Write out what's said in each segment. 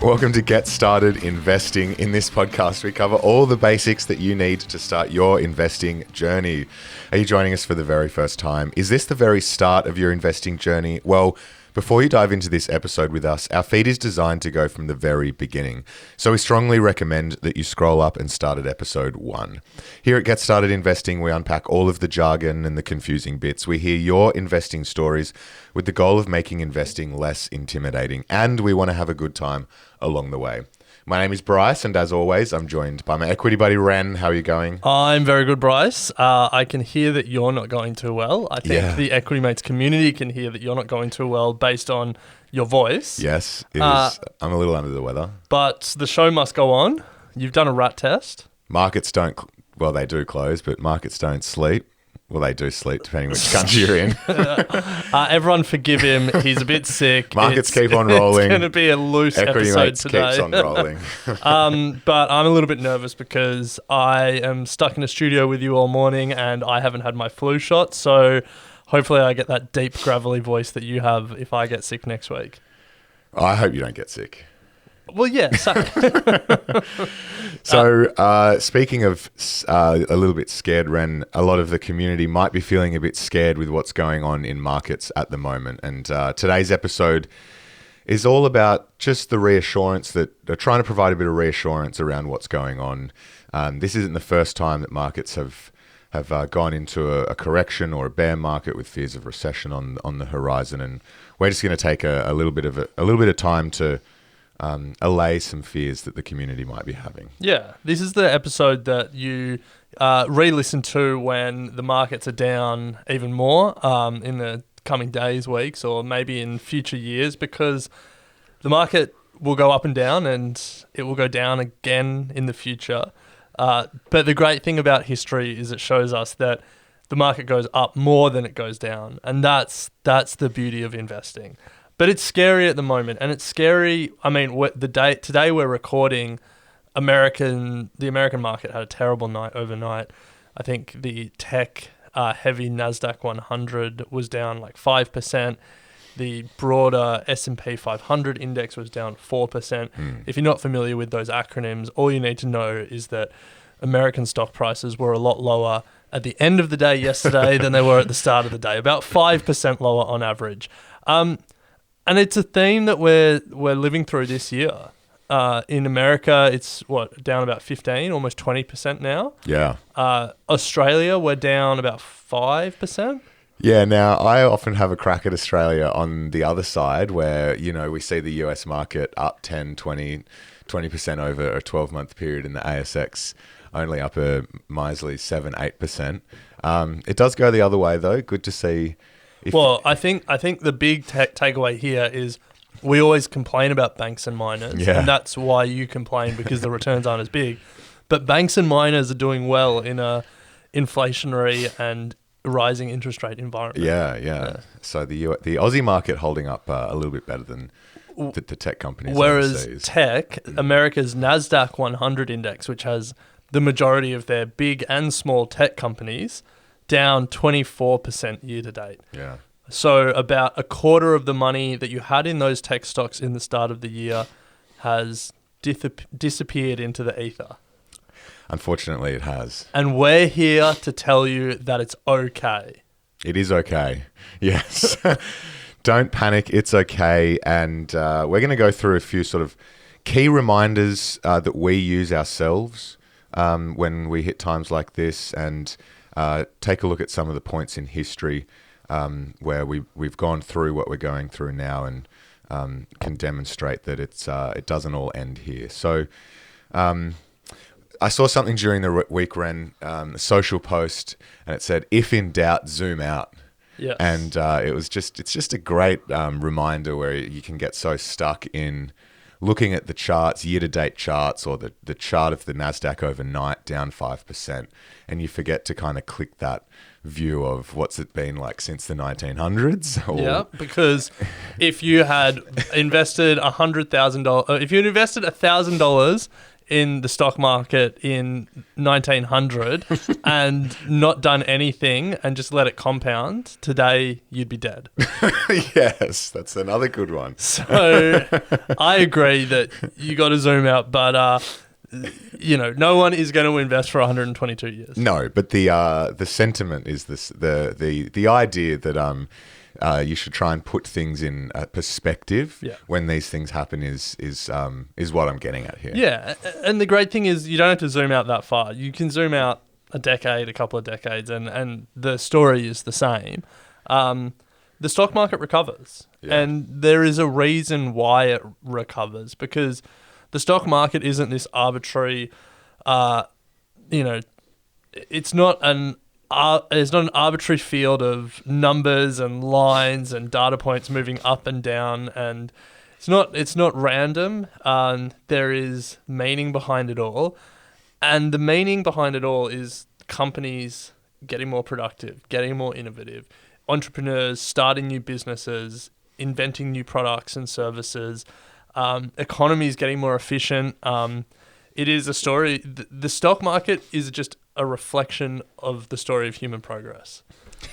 Welcome to Get Started Investing. In this podcast, we cover all the basics that you need to start your investing journey. Are you joining us for the very first time? Is this the very start of your investing journey? Well, before you dive into this episode with us, our feed is designed to go from the very beginning. So we strongly recommend that you scroll up and start at episode 1. Here at Get Started Investing, we unpack all of the jargon and the confusing bits. We hear your investing stories with the goal of making investing less intimidating. And we want to have a good time along the way. My name is Bryce, and as always, I'm joined by my equity buddy, Ren. How are you going? I'm very good, Bryce. I can hear that you're not going too well. I think the Equity Mates community can hear that you're not going too well based on your voice. Yes, it is. I'm a little under the weather. But the show must go on. You've done a rat test. Markets don't, well, they do close, but markets don't sleep. Well, they do sleep, depending which country you're in. Everyone forgive him. He's a bit sick. Markets keep on rolling. It's going to be a loose Equity episode Mates today. keeps on rolling. But I'm a little bit nervous because I am stuck in a studio with you all morning and I haven't had my flu shot. So hopefully I get that deep, gravelly voice that you have if I get sick next week. I hope you don't get sick. Well, yeah. So speaking of a little bit scared, Ren, a lot of the community might be feeling a bit scared with what's going on in markets at the moment. And today's episode is all about just the reassurance that they're trying to provide a bit of reassurance around what's going on. This isn't the first time that markets have gone into a correction or a bear market with fears of recession on the horizon. And we're just going to take a little bit of time to allay some fears that the community might be having. Yeah, this is the episode that you re-listen to when the markets are down even more in the coming days, weeks, or maybe in future years, because the market will go up and down and it will go down again in the future. But the great thing about history is it shows us that the market goes up more than it goes down, and that's the beauty of investing. But it's scary at the moment, and it's scary. I mean, today we're recording. The American market had a terrible night overnight. I think the tech heavy Nasdaq 100 was down like 5%. The broader S&P 500 index was down 4%. If you're not familiar with those acronyms, all you need to know is that American stock prices were a lot lower at the end of the day yesterday than they were at the start of the day, about 5% lower on average. And it's a theme that we're living through this year. In America, it's down about 15, almost 20% now. Yeah. Australia, we're down about 5%. Yeah. Now, I often have a crack at Australia on the other side where, we see the US market up 10, 20% over a 12-month period, in the ASX only up a measly 7, 8%. It does go the other way, though. Good to see. I think the big takeaway here is we always complain about banks and miners, and that's why you complain, because the returns aren't as big. But banks and miners are doing well in a inflationary and rising interest rate environment. Yeah. So the Aussie market holding up a little bit better than the tech companies. Whereas overseas. Tech, America's Nasdaq 100 index, which has the majority of their big and small tech companies, down 24% year to date. Yeah. So about a quarter of the money that you had in those tech stocks in the start of the year has disappeared into the ether. Unfortunately, it has. And we're here to tell you that it's okay. It is okay. Yes. Don't panic. It's okay. And we're going to go through a few sort of key reminders that we use ourselves when we hit times like this, and take a look at some of the points in history where we've gone through what we're going through now, and can demonstrate that it doesn't all end here. So I saw something during the week, Ren, a social post, and it said, "If in doubt, zoom out." Yes. And it's just a great reminder where you can get so stuck in looking at the charts, year-to-date charts, or the chart of the Nasdaq overnight down 5%, and you forget to kind of click that view of what's it been like since the 1900s. Yeah, because if you had invested $100,000, if you had invested $1,000 in the stock market in 1900 and not done anything and just let it compound, today you'd be dead. Yes, that's another good one. So I agree that you got to zoom out, but no one is going to invest for 122 years. No, but the sentiment is this: the idea that you should try and put things in perspective when these things happen is what I'm getting at here. Yeah, and the great thing is you don't have to zoom out that far. You can zoom out a decade, a couple of decades, and the story is the same. The stock market recovers, and there is a reason why it recovers, because the stock market isn't this arbitrary, it's not an arbitrary field of numbers and lines and data points moving up and down, and it's not random. There is meaning behind it all, and the meaning behind it all is companies getting more productive, getting more innovative, entrepreneurs starting new businesses, inventing new products and services. Economies getting more efficient. It is a story. The stock market is just a reflection of the story of human progress.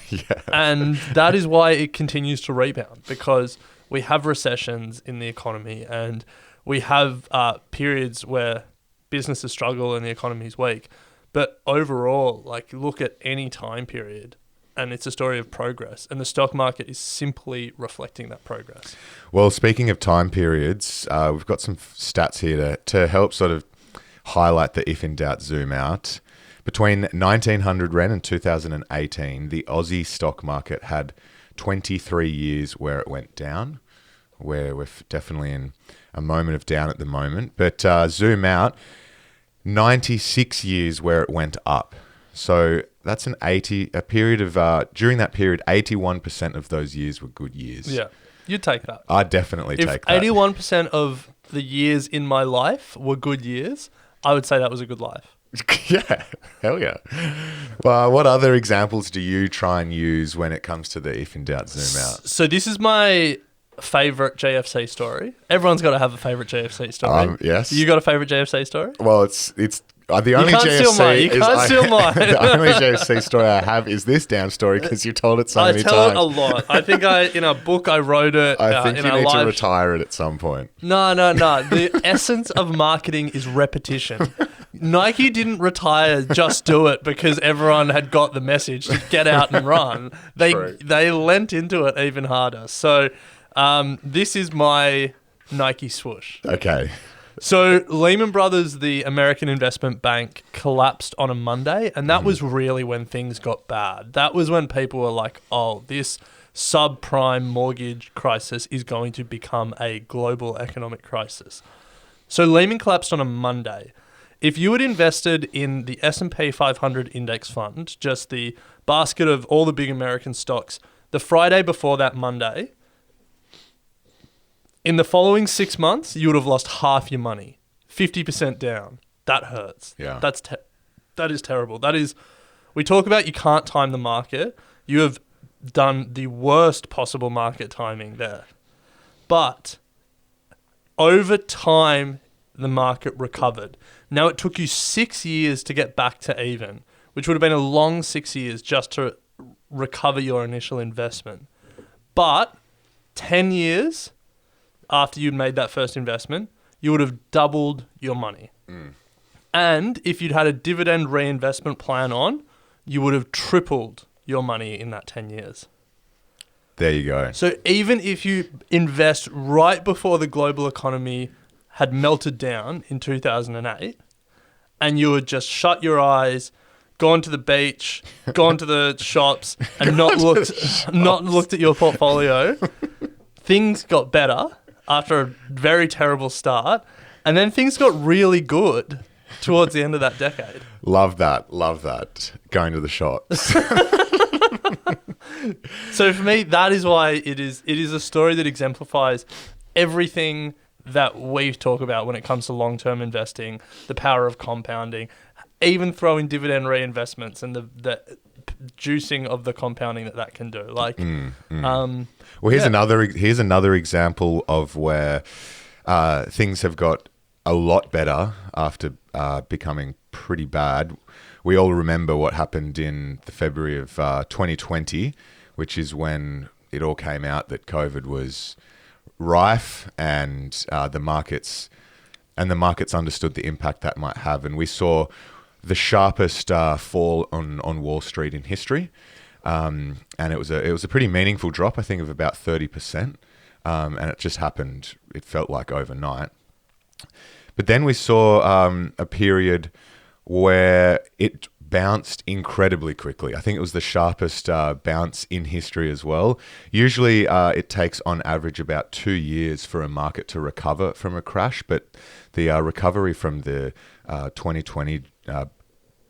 Yeah. And that is why it continues to rebound, because we have recessions in the economy, and we have periods where businesses struggle and the economy is weak. But overall, look at any time period, and it's a story of progress. And the stock market is simply reflecting that progress. Well, speaking of time periods, we've got some stats here to help sort of highlight the if in doubt, zoom out. Between 1900 Ren and 2018, the Aussie stock market had 23 years where it went down, where we're definitely in a moment of down at the moment. But zoom out, 96 years where it went up. So that's a period of, during that period, 81% of those years were good years. Yeah, you'd take that. I'd definitely take that. If 81% of the years in my life were good years, I would say that was a good life. Yeah, hell yeah. Well, what other examples do you try and use when it comes to the if in doubt, zoom out? So this is my favorite JFC story. Everyone's got to have a favorite JFC story. Yes. You got a favorite JFC story? Well, it's the only You can't steal mine. You can't steal mine. The only JFC story I have is this damn story, because you've told it so many times. I tell it a lot. I think in a book I wrote it. I think you need to retire it at some point. No. The essence of marketing is repetition. Nike didn't retire Just Do It because everyone had got the message to get out and run. They lent into it even harder. So this is my Nike swoosh. Okay. So Lehman Brothers, the American investment bank, collapsed on a Monday, and that was really when things got bad. That was when people were like, oh, this subprime mortgage crisis is going to become a global economic crisis. So Lehman collapsed on a Monday. If you had invested in the S&P 500 index fund, just the basket of all the big American stocks, the Friday before that Monday, in the following 6 months, you would have lost half your money, 50% down. That hurts. Yeah. That is terrible. We talk about you can't time the market. You have done the worst possible market timing there. But over time, the market recovered. Now, it took you 6 years to get back to even, which would have been a long 6 years just to recover your initial investment. But 10 years after you'd made that first investment, you would have doubled your money. And if you'd had a dividend reinvestment plan on, you would have tripled your money in that 10 years. There you go. So even if you invest right before the global economy had melted down in 2008, and you had just shut your eyes, gone to the beach, gone to the shops, and not looked at your portfolio, things got better after a very terrible start, and then things got really good towards the end of that decade. Love that. Going to the shops. So for me, that is why it is a story that exemplifies everything that we talk about when it comes to long-term investing, the power of compounding, even throw in dividend reinvestments and the juicing of the compounding that can do. Well, here's another example of where things have got a lot better after becoming pretty bad. We all remember what happened in the February of 2020, which is when it all came out that COVID was rife, and the markets understood the impact that might have, and we saw the sharpest fall on Wall Street in history, and it was a pretty meaningful drop, I think, of about 30%, and it just happened. It felt like overnight, but then we saw a period where it bounced incredibly quickly. I think it was the sharpest bounce in history as well. Usually it takes on average about 2 years for a market to recover from a crash, but the recovery from the 2020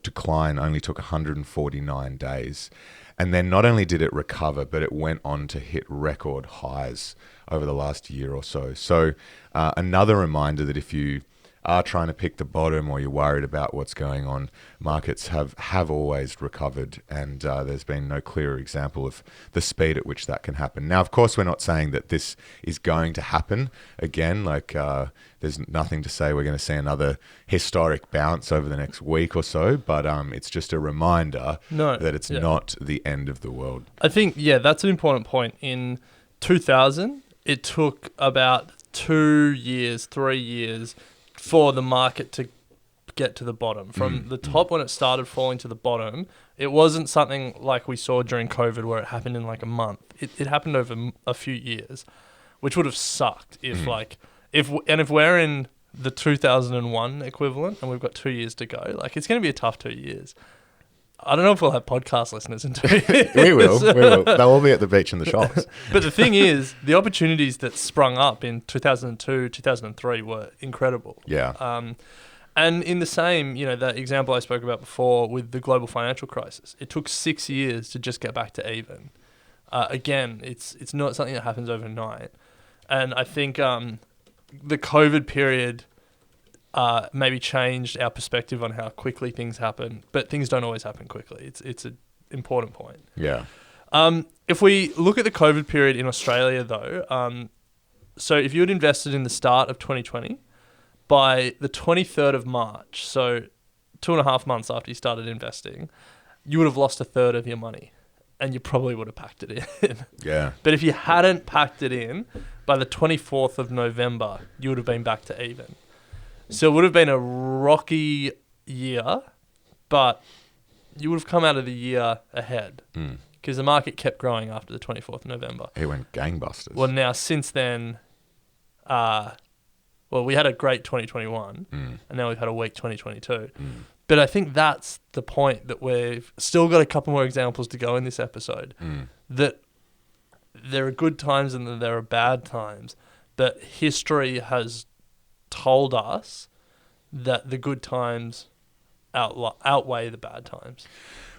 decline only took 149 days. And then not only did it recover, but it went on to hit record highs over the last year or so. So another reminder that if you are trying to pick the bottom, or you're worried about what's going on, markets have always recovered, and there's been no clearer example of the speed at which that can happen. Now, of course, we're not saying that this is going to happen again. Like, there's nothing to say we're going to see another historic bounce over the next week or so, but it's just a reminder that it's not the end of the world. I think, that's an important point. In 2000, it took about 2 years, 3 years for the market to get to the bottom. From the top, when it started falling to the bottom, it wasn't something like we saw during COVID where it happened in like a month. It happened over a few years, which would have sucked if if we're in the 2001 equivalent and we've got 2 years to go, like, it's going to be a tough 2 years. I don't know if we'll have podcast listeners in 2 years. We will. They'll all be at the beach in the shops. But the thing is, the opportunities that sprung up in 2002, 2003 were incredible. Yeah. And in the same, that example I spoke about before with the global financial crisis, it took 6 years to just get back to even. Again, it's not something that happens overnight. And I think the COVID period maybe changed our perspective on how quickly things happen, but things don't always happen quickly. It's an important point. Yeah. If we look at the COVID period in Australia, though, so if you had invested in the start of 2020, by the 23rd of March, so 2.5 months after you started investing, you would have lost a third of your money, and you probably would have packed it in. Yeah. But if you hadn't packed it in, by the 24th of November, you would have been back to even. So it would have been a rocky year, but you would have come out of the year ahead because the market kept growing after the 24th of November. It went gangbusters. Well, now, since then, we had a great 2021, and now we've had a weak 2022. But I think that's the point, that we've still got a couple more examples to go in this episode, that there are good times and there are bad times, but history has told us that the good times outweigh the bad times.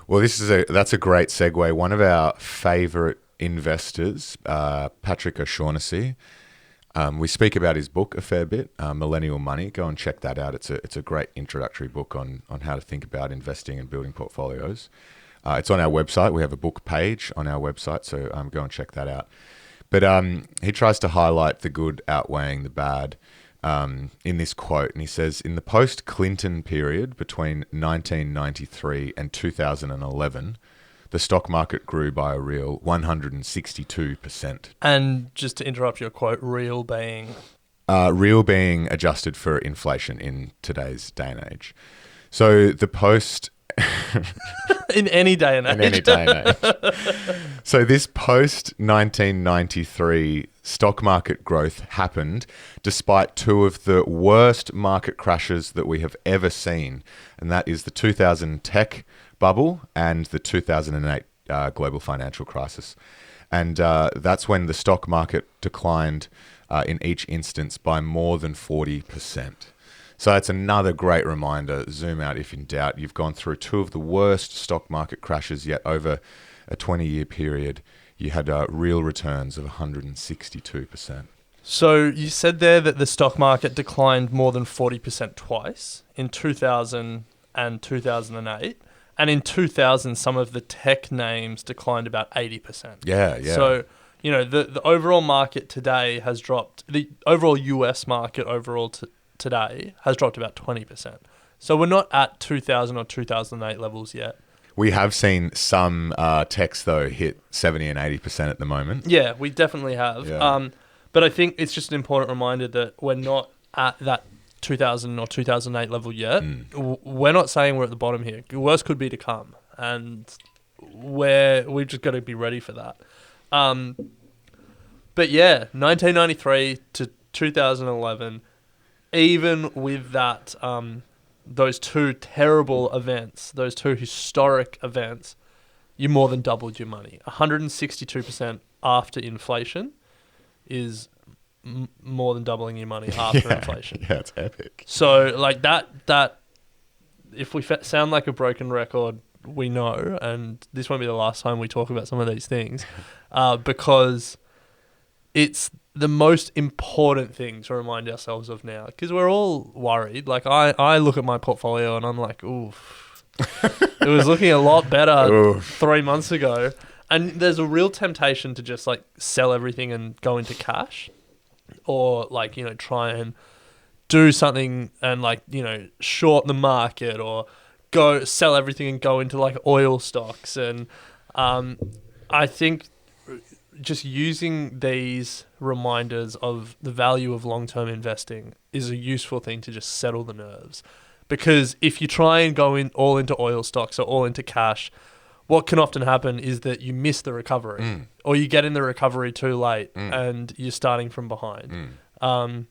Well, that's a great segue. One of our favourite investors, Patrick O'Shaughnessy, we speak about his book a fair bit, Millennial Money. Go and check that out. It's a great introductory book on how to think about investing and building portfolios. It's on our website. We have a book page on our website, so go and check that out. But he tries to highlight the good outweighing the bad in this quote, and he says, in the post-Clinton period between 1993 and 2011, the stock market grew by a real 162%. And just to interrupt your quote, real being adjusted for inflation in today's day and age. So the post... in any day and age. In any day and age. So this post-1993 stock market growth happened despite two of the worst market crashes that we have ever seen, and that is the 2000 tech bubble and the 2008 global financial crisis. And that's when the stock market declined in each instance by more than 40%. So that's another great reminder. Zoom out if in doubt. You've gone through two of the worst stock market crashes yet over a 20-year period. You had real returns of 162%. So you said there that the stock market declined more than 40% twice, in 2000 and 2008. And in 2000, some of the tech names declined about 80%. Yeah. So, the overall market today has dropped. The overall US market overall today has dropped about 20%. So we're not at 2000 or 2008 levels yet. We have seen some techs, though, hit 70 and 80% at the moment. Yeah, we definitely have. Yeah. But I think it's just an important reminder that we're not at that 2000 or 2008 level yet. We're not saying we're at the bottom here. Worse could be to come. And we've just got to be ready for that. But yeah, 1993 to 2011, even with that, those two terrible events, those two historic events, you more than doubled your money. 162% after inflation is more than doubling your money after inflation. Yeah, it's epic. So like that if we sound like a broken record, we know, and this won't be the last time we talk about some of these things, because it's the most important thing to remind ourselves of now, because we're all worried. Like I look at my portfolio and I'm like, oof, it was looking a lot better 3 months ago. And there's a real temptation to just like sell everything and go into cash, or like, try and do something and like, short the market, or go sell everything and go into like oil stocks. And I think just using these reminders of the value of long-term investing is a useful thing to just settle the nerves. Because if you try and go in all into oil stocks or all into cash, what can often happen is that you miss the recovery, or you get in the recovery too late and you're starting from behind. And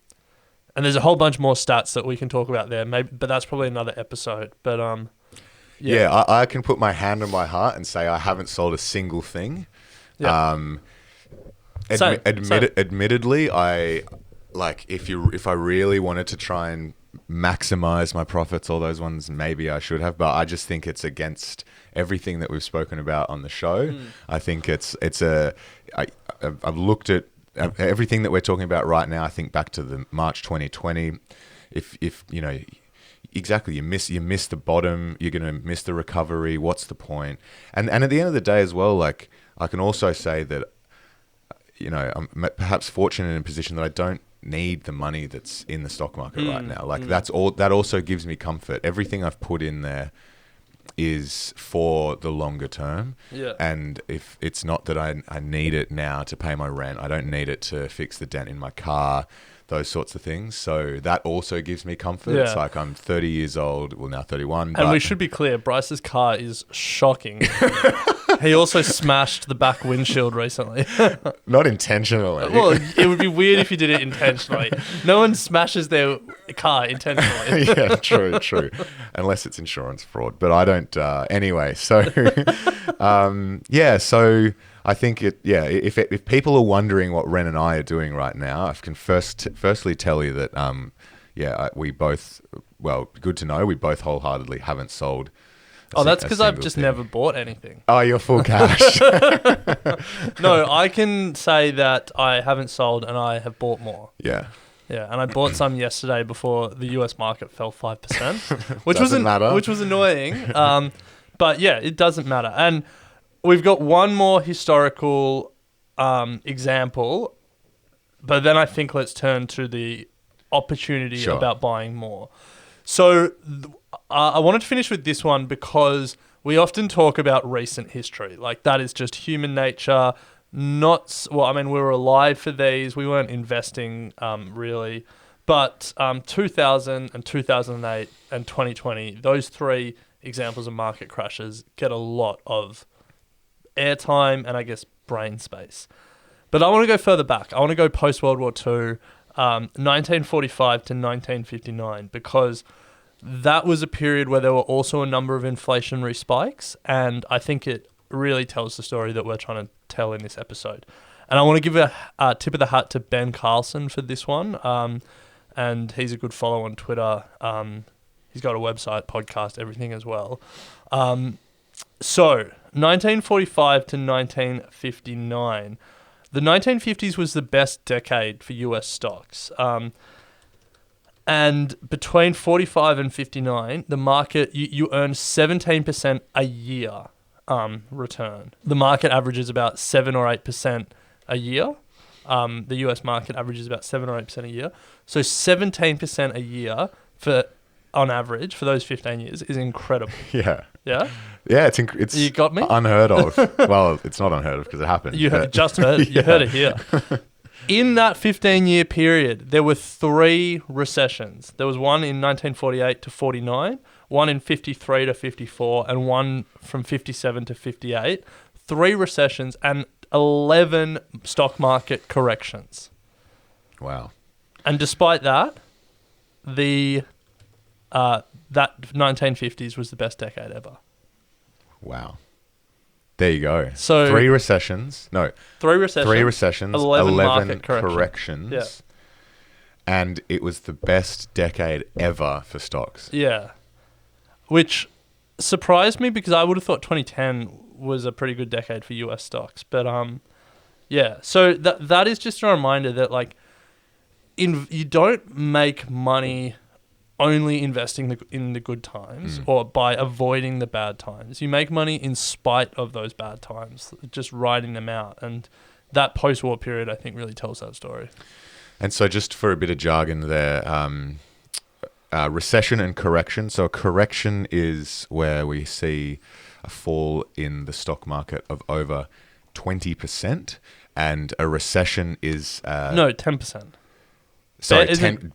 there's a whole bunch more stats that we can talk about there, maybe, but that's probably another episode. But I can put my hand on my heart and say I haven't sold a single thing. Yeah. Same. Admittedly, if I really wanted to try and maximize my profits, all those ones, maybe I should have, but I just think it's against everything that we've spoken about on the show. I think I've looked at everything that we're talking about right now. I think back to the March 2020. If exactly, you miss the bottom, you're going to miss the recovery. What's the point? And at the end of the day as well, like, I can also say that, I'm perhaps fortunate in a position that I don't need the money that's in the stock market right now. Like, that's all. That also gives me comfort. Everything I've put in there is for the longer term. Yeah. And if it's not that I need it now to pay my rent, I don't need it to fix the dent in my car, those sorts of things. So that also gives me comfort. Yeah. It's like I'm 30 years old, well, now 31. And we should be clear, Bryce's car is shocking. He also smashed the back windshield recently. Not intentionally. Well, it would be weird if you did it intentionally. No one smashes their car intentionally. Yeah, true. Unless it's insurance fraud. But I don't... anyway, so... so I think if people are wondering what Ren and I are doing right now, I can firstly tell you that, we both... Well, good to know, we both wholeheartedly haven't sold... that's because I've just never bought anything. Oh, you're full cash. No, I can say that I haven't sold and I have bought more. Yeah. Yeah, and I bought some yesterday before the US market fell 5%, which was annoying. But yeah, it doesn't matter. And we've got one more historical example, but then I think let's turn to the opportunity about buying more. So I wanted to finish with this one because we often talk about recent history. Like, that is just human nature. We were alive for these. We weren't investing really. But 2000 and 2008 and 2020, those three examples of market crashes get a lot of airtime and I guess brain space. But I want to go further back. I want to go post-World War II, 1945 to 1959, because that was a period where there were also a number of inflationary spikes, and I think it really tells the story that we're trying to tell in this episode. And I want to give a tip of the hat to Ben Carlson for this one, and he's a good follow on Twitter. He's got a website, podcast, everything as well. So, 1945 to 1959. The 1950s was the best decade for US stocks. And between 45 and 59, the market, you earn 17% a year return. The market averages about 7 or 8% a year. The US market averages about 7 or 8% a year. So 17% a year on average for those 15 years is incredible. Yeah. Yeah? Yeah, it's You got me? unheard of. Well, it's not unheard of because it happened. You just heard it. You heard it here. In that 15-year period, there were 3 recessions. There was one in 1948 to 49, one in 53 to 54, and one from 57 to 58. 3 recessions and 11 stock market corrections. Wow. And despite that, that 1950s was the best decade ever. Wow. There you go. So 3 recessions. No. 3 recessions. 3 recessions. 11 11 market corrections. Yeah. And it was the best decade ever for stocks. Yeah. Which surprised me because I would have thought 2010 was a pretty good decade for US stocks. But yeah. So that is just a reminder that like you don't make money only investing in the good times or by avoiding the bad times. You make money in spite of those bad times, just riding them out. And that post-war period, I think, really tells that story. And so just for a bit of jargon there, recession and correction. So a correction is where we see a fall in the stock market of over 20%. And a recession is... no, 10%. Sorry,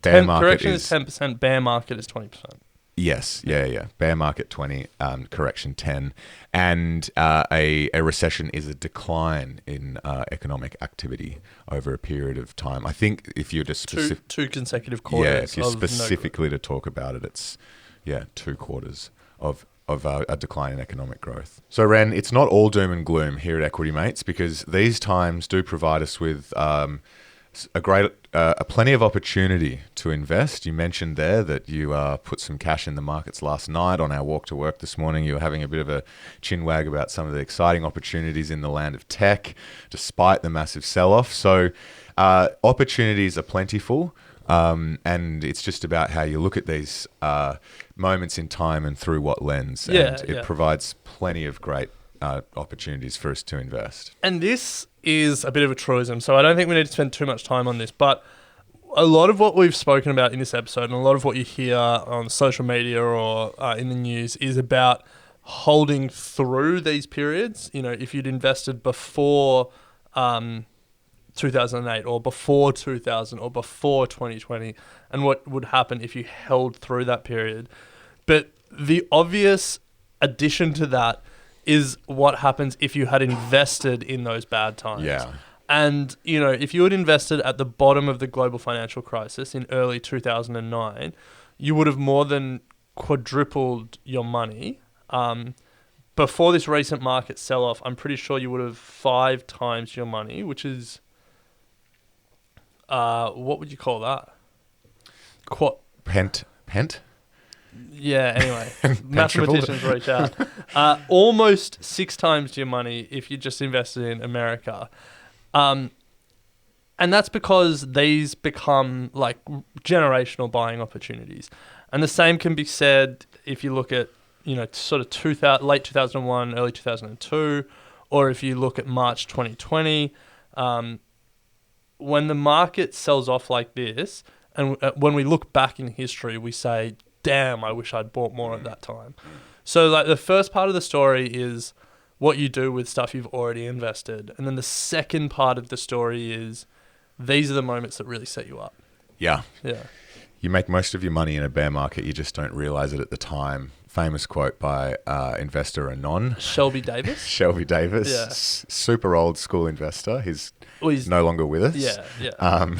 bear market correction is 10%, bear market is 20%. Yes, yeah. Bear market 20, correction 10, and a recession is a decline in economic activity over a period of time. I think if you're just two consecutive quarters. Yeah, if you're specifically to talk about it, it's 2 quarters of a decline in economic growth. So Ren, it's not all doom and gloom here at Equity Mates because these times do provide us with plenty of opportunity to invest. You mentioned there that you put some cash in the markets last night. On our walk to work this morning, you were having a bit of a chin wag about some of the exciting opportunities in the land of tech, despite the massive sell-off. So opportunities are plentiful, and it's just about how you look at these moments in time and through what lens. And it provides plenty of great opportunities for us to invest. And this is a bit of a truism, so I don't think we need to spend too much time on this, but a lot of what we've spoken about in this episode and a lot of what you hear on social media or in the news is about holding through these periods. You know, if you'd invested before 2008 or before 2000 or before 2020 and what would happen if you held through that period. But the obvious addition to that is what happens if you had invested in those bad times. Yeah. And, you know, if you had invested at the bottom of the global financial crisis in early 2009, you would have more than quadrupled your money. Before this recent market sell-off, I'm pretty sure you would have 5 times your money, which is, what would you call that? Pent? Yeah, anyway, mathematicians reach out. Almost 6 times your money if you just invested in America. And that's because these become like generational buying opportunities. And the same can be said if you look at, you know, sort of late 2001, early 2002, or if you look at March 2020. When the market sells off like this, and when we look back in history, we say, damn, I wish I'd bought more at that time. So like the first part of the story is what you do with stuff you've already invested. And then the second part of the story is these are the moments that really set you up. Yeah. Yeah. You make most of your money in a bear market. You just don't realize it at the time. Famous quote by investor Anon. Shelby Davis. Shelby Davis. Yeah. Super old school investor. He's no longer with us. Yeah.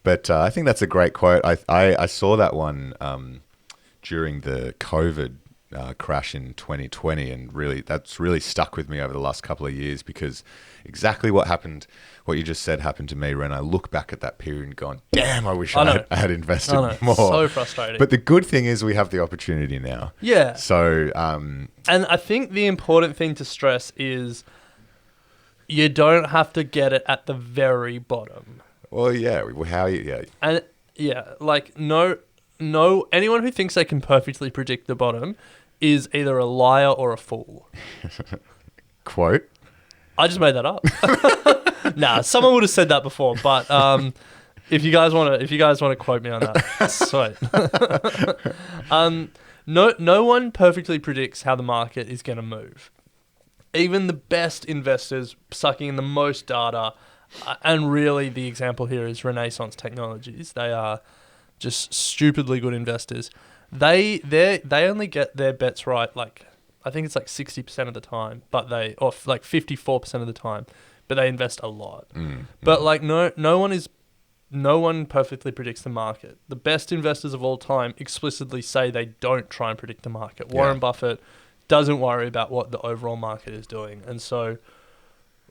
But I think that's a great quote. I saw that one during the COVID crash in 2020, and really that's really stuck with me over the last couple of years because exactly what you just said happened to me when I look back at that period and gone, damn, I wish I had invested more. So frustrating. But the good thing is we have the opportunity now. Yeah. So, and I think the important thing to stress is you don't have to get it at the very bottom. Well, yeah. Yeah. And yeah, like no, anyone who thinks they can perfectly predict the bottom is either a liar or a fool. Quote. I just made that up. Nah, someone would have said that before, but if you guys want to quote me on that, sweet. No one perfectly predicts how the market is going to move. Even the best investors sucking in the most data, and really the example here is Renaissance Technologies. They are just stupidly good investors. They only get their bets right, like I think it's like 60% of the time, but or like 54% of the time, but they invest a lot. But like no one perfectly predicts the market. The best investors of all time explicitly say they don't try and predict the market. Warren Buffett doesn't worry about what the overall market is doing, and so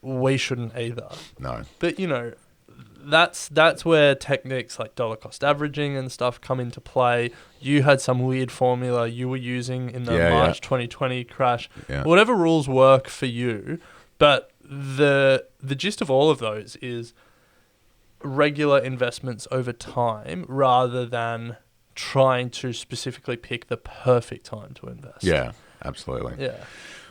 we shouldn't either. No. But that's where techniques like dollar cost averaging and stuff come into play. You had some weird formula you were using in the March 2020 crash. Yeah. Whatever rules work for you, but the gist of all of those is regular investments over time rather than trying to specifically pick the perfect time to invest. Yeah, absolutely. Yeah.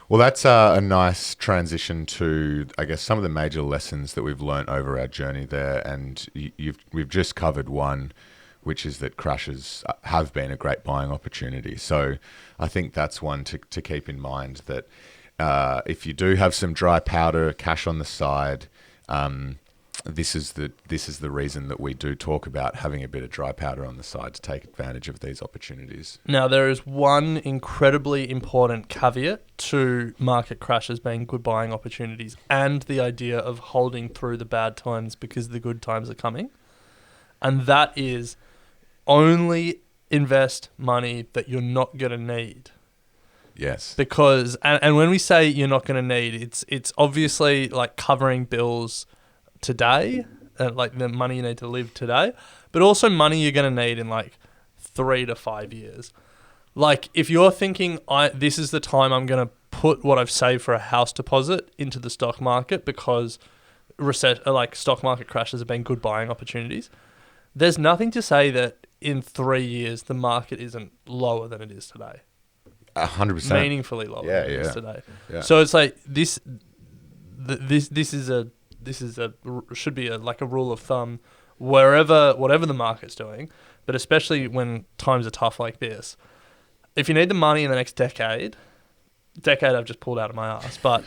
Well, that's a nice transition to, I guess, some of the major lessons that we've learnt over our journey there. And we've just covered one, which is that crashes have been a great buying opportunity. So I think that's one to keep in mind, that if you do have some dry powder, cash on the side, this is the reason that we do talk about having a bit of dry powder on the side to take advantage of these opportunities. Now, there is one incredibly important caveat to market crashes being good buying opportunities and the idea of holding through the bad times because the good times are coming. And that is only invest money that you're not going to need. Yes. Because, and when we say you're not going to need, it's obviously like covering bills today, like the money you need to live today, but also money you're going to need in like 3 to 5 years. Like if you're thinking, this is the time I'm going to put what I've saved for a house deposit into the stock market because stock market crashes have been good buying opportunities, there's nothing to say that in 3 years the market isn't lower than it is today. 100%. Meaningfully lower than it is today. Yeah. So it's like this should be like a rule of thumb whatever the market's doing, but especially when times are tough like this. If you need the money in the next decade I've just pulled out of my ass, but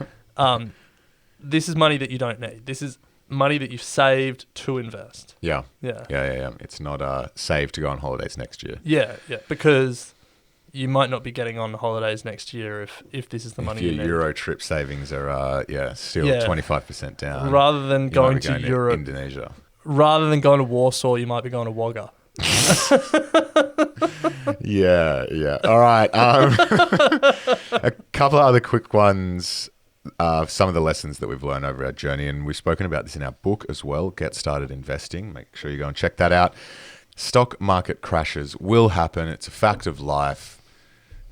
this is money that you don't need. This is money that you've saved to invest. Yeah. It's not saved to go on holidays next year. Yeah, because you might not be getting on holidays next year if this is the money you need. Your Euro trip savings are still 25% down. Rather than going to Europe, Indonesia. Rather than going to Warsaw, you might be going to Wagga. Yeah. All right. A couple of other quick ones. Some of the lessons that we've learned over our journey, and we've spoken about this in our book as well, Get Started Investing. Make sure you go and check that out. Stock market crashes will happen. It's a fact of life.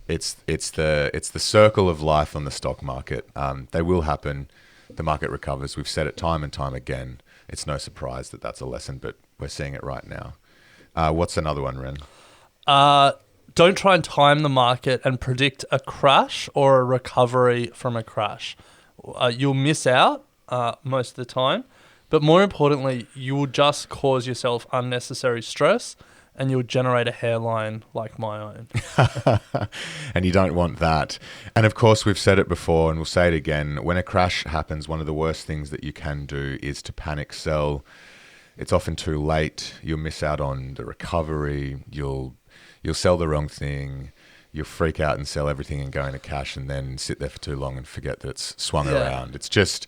It's the circle of life on the stock market. They will happen. The market recovers. We've said it time and time again. It's no surprise that that's a lesson, but we're seeing it right now. What's another one, Ren? Don't try and time the market and predict a crash or a recovery from a crash. You'll miss out most of the time, but more importantly, you will just cause yourself unnecessary stress and you'll generate a hairline like my own. And you don't want that. And of course, we've said it before and we'll say it again. When a crash happens, one of the worst things that you can do is to panic sell. It's often too late. You'll miss out on the recovery. You'll sell the wrong thing. You'll freak out and sell everything and go into cash and then sit there for too long and forget that it's swung around. It's just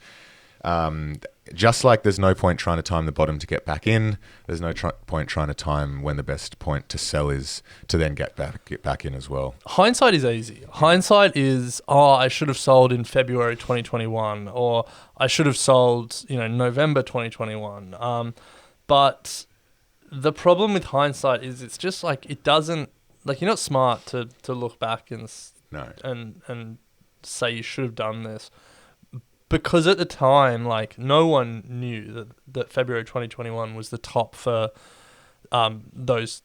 like there's no point trying to time the bottom to get back in, there's no point trying to time when the best point to sell is to then get back in as well. Hindsight is easy. Hindsight is, I should have sold in February 2021, or I should have sold, November 2021. But the problem with hindsight is it's just like it doesn't, like you're not smart to look back and say you should have done this. Because at the time, like no one knew that February 2021 was the top for those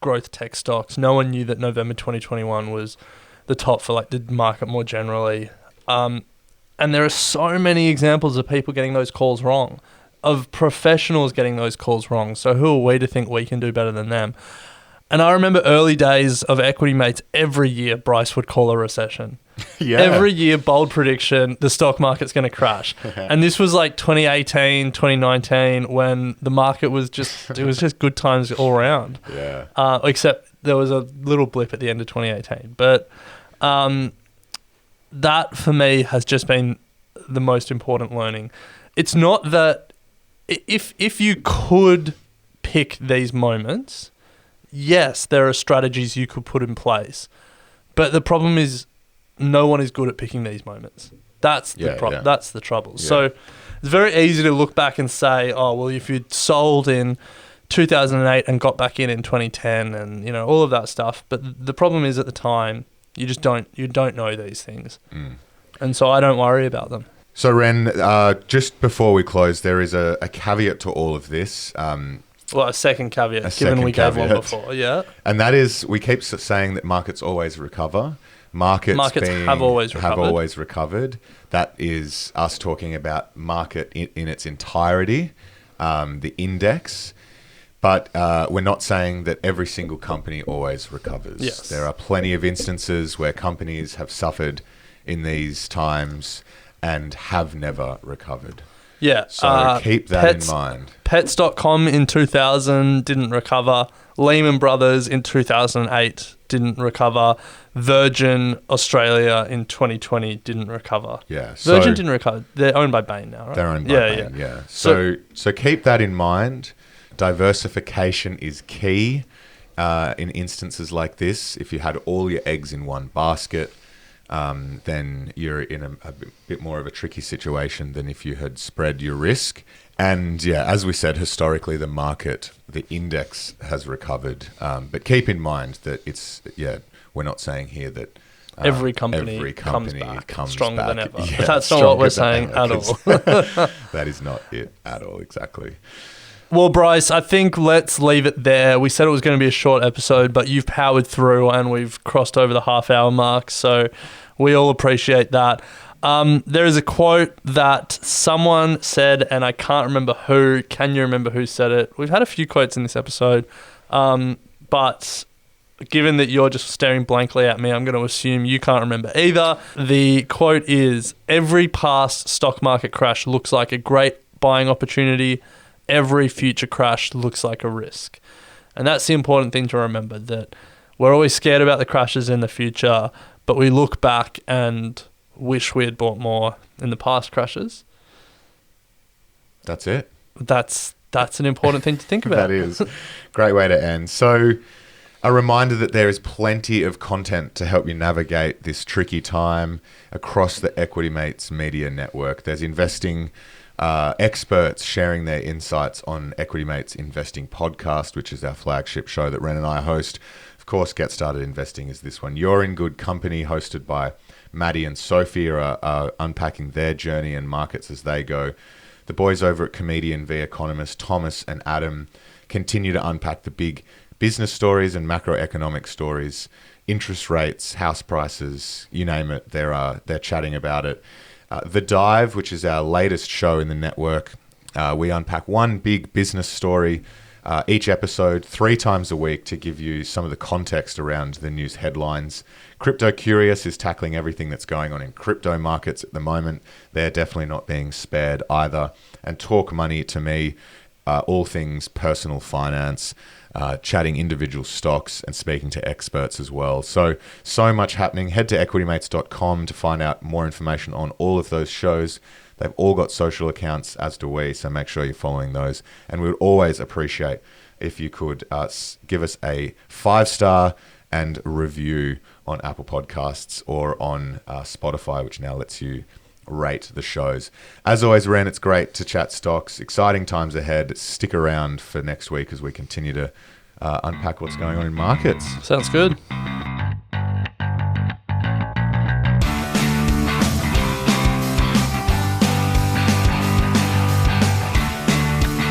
growth tech stocks. No one knew that November 2021 was the top for like the market more generally. And there are so many examples of people getting those calls wrong, of professionals getting those calls wrong. So who are we to think we can do better than them? And I remember early days of Equity Mates, every year Bryce would call a recession. Yeah. Every year, bold prediction, the stock market's going to crash. And this was like 2018, 2019, when the market was it was just good times all around. Yeah. Except there was a little blip at the end of 2018. But that for me has just been the most important learning. It's not that if you could pick these moments, yes, there are strategies you could put in place. But the problem is no one is good at picking these moments. That's the problem. That's the trouble. Yeah. So it's very easy to look back and say, oh, well, if you'd sold in 2008 and got back in 2010 and, all of that stuff. But the problem is at the time, you don't know these things. And so I don't worry about them. So Ren, just before we close, there is a caveat to all of this. Well, a second caveat, given we gave one before, yeah. And that is, we keep saying that markets always recover. Markets have always recovered. That is us talking about market in its entirety, the index. But we're not saying that every single company always recovers. Yes. There are plenty of instances where companies have suffered in these times and have never recovered. Yeah. So keep that in mind. Pets.com in 2000 didn't recover. Lehman Brothers in 2008 didn't recover. Virgin Australia in 2020 didn't recover. Yeah. Virgin didn't recover. They're owned by Bain now, right? They're owned by Bain, yeah. So keep that in mind. Diversification is key in instances like this. If you had all your eggs in one basket, then you're in a bit more of a tricky situation than if you had spread your risk. And yeah, as we said, historically, the market, the index has recovered. But keep in mind that we're not saying here that every company comes back stronger than ever. Yeah, but that's not what we're saying at all. That is not it at all, exactly. Well, Bryce, I think let's leave it there. We said it was going to be a short episode, but you've powered through and we've crossed over the half-hour mark, so we all appreciate that. There is a quote that someone said, and I can't remember who. Can you remember who said it? We've had a few quotes in this episode, but given that you're just staring blankly at me, I'm going to assume you can't remember either. The quote is, every past stock market crash looks like a great buying opportunity. Every future crash looks like a risk. And that's the important thing to remember, that we're always scared about the crashes in the future, but we look back and wish we had bought more in the past crashes. That's it. That's an important thing to think about. That is. Great way to end. So a reminder that there is plenty of content to help you navigate this tricky time across the Equity Mates media network. There's investing experts sharing their insights on Equity Mates Investing Podcast, which is our flagship show that Ren and I host. Of course, Get Started Investing is this one. You're in Good Company, hosted by Maddie and Sophie, are unpacking their journey and markets as they go. The boys over at Comedian v Economist, Thomas and Adam, continue to unpack the big business stories and macroeconomic stories, interest rates, house prices, you name it. They're chatting about it. The Dive, which is our latest show in the network, we unpack one big business story each episode 3 times a week to give you some of the context around the news headlines. Crypto Curious is tackling everything that's going on in crypto markets at the moment. They're definitely not being spared either. And Talk Money, to me, all things personal finance, chatting individual stocks and speaking to experts as well. So much happening. Head to equitymates.com to find out more information on all of those shows. They've all got social accounts, as do we, so make sure you're following those. And we would always appreciate if you could give us a 5-star and review on Apple Podcasts or on Spotify, which now lets you rate the shows. As always, Ren, it's great to chat stocks. Exciting times ahead. Stick around for next week as we continue to unpack what's going on in markets. Sounds good.